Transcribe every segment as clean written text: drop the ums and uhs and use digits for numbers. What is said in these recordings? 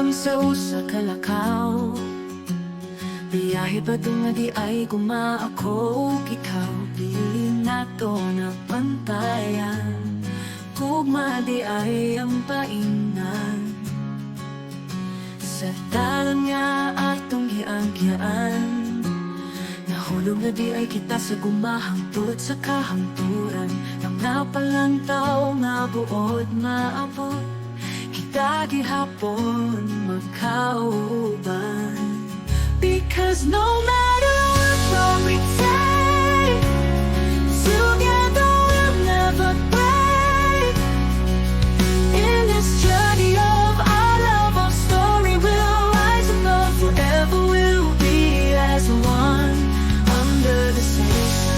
Ang sao sa kalakaw, biyahe pa nga di ay gumaako. Ikaw pili na to na pantayan, tugma di ay ang painan. Sa dalan nga atong giagyaan, nahulog na di ay kita sa gumahangtod sa kahangturan. Nang napalantaw nga buod maabot, kita gihapon magkauban. Because no matter what we take, together we'll never break. In this journey of our love, our story will rise above. Forever we'll be as one under the same sun.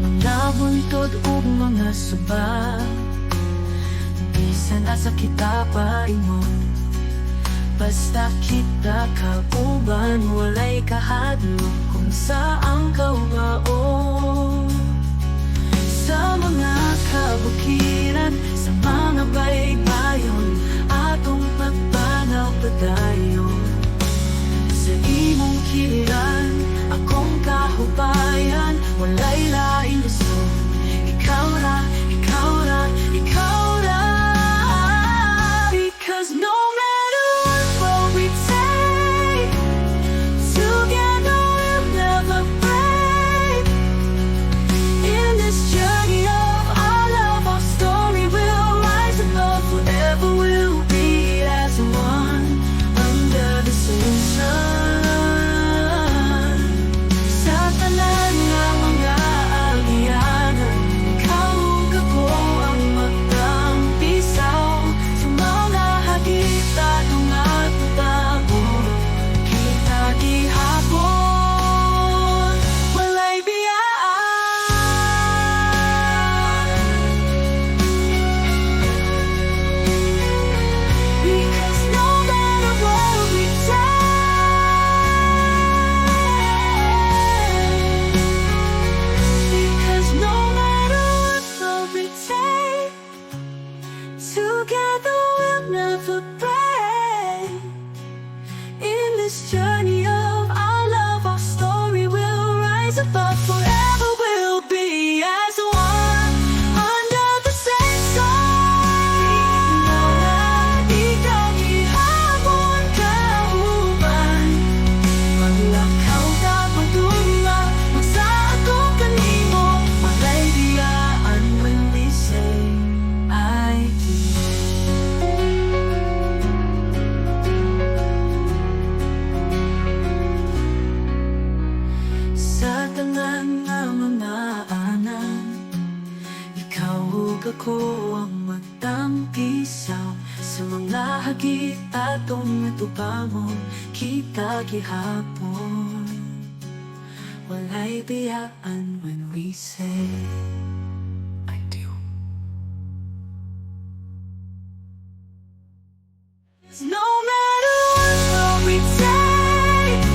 Mga buntod ug mga suba, bisan asa kita paingon. Basta kita kauban, walay kahadlok kung saang kaubaon. Sa mga kabukiran, sa mga baybayon, atong pagbanaw padayon. Sa imong kiliran, akong kahubayan, walay lain gusto. Ikaw ra, ikaw ra, ikaw ra. Because no matter what we take, together we'll never break. In this journey of our love, our story will rise above. Forever we'll be as one under the same sun. Sa tanan nga mga alyanan, ikaw ug ako ang magtampisaw. Sa mga hagita ng atutago, kita gihapon, walay biyaan. Because no matter what we take, because no matter what we take, together we'll never break. In this journey of our love, our story will rise above. Forever we'll be as one under the same sun. Ikaw gihapon kauban, maglakaw ka pagduma, magsa ako kanimo, walay biyaan when we say I do. Sa tanan nga mga anan, ikaw ug ako ang magtampisaw. Sa mga hagit atong natupamon, kita gihapon, walay biyaan when we say I do. No matter what we take,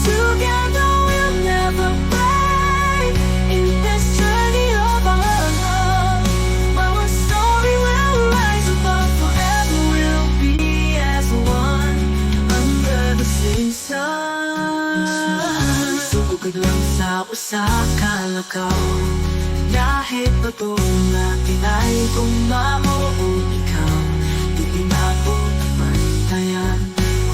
together we'll never break. In this journey of our love, our story will rise above. Forever we'll be as one under the same sun. Sugod lang sa usa ka lakaw, kahit bato na tinay kung mamuong ikaw. Di na po mantayan,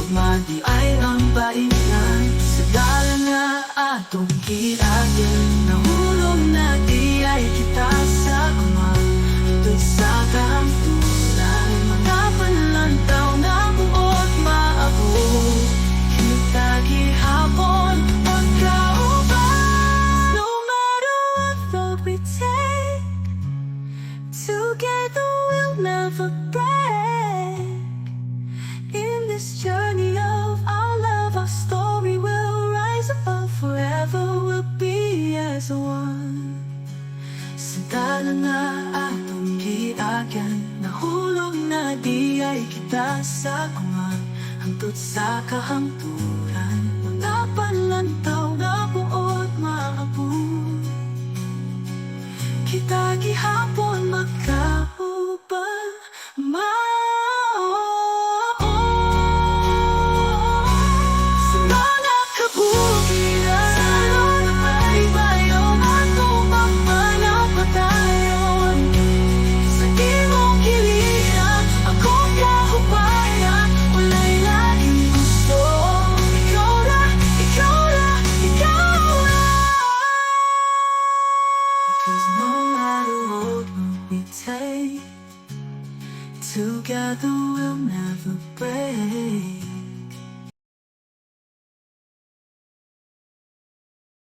ugma di ay ang bainan. Sa dalan nga atong giagyan, nahulog na di ay kita sa kumahantod sa kahangturan. Mga panlantaw na buot maabot, kita gihapon magkauban. No matter what road we take, together we'll never break. In this journey of our love, our story will rise above. Forever we'll be as one. Sa dalan nga atong giagyan, nahulog na di ay kita sa kumang, hangtod sa kahangturan. Mga panlantaw na buot maabot, hapon magkaubang sa mga kabukiran. Sa loob ay bayong atong magpanapatayon. Sa imong giliran, akong kahubayan, wala'y laging gusto. Ikaw na, ikaw na, ikaw na. Because no matter what we take, together we'll never break.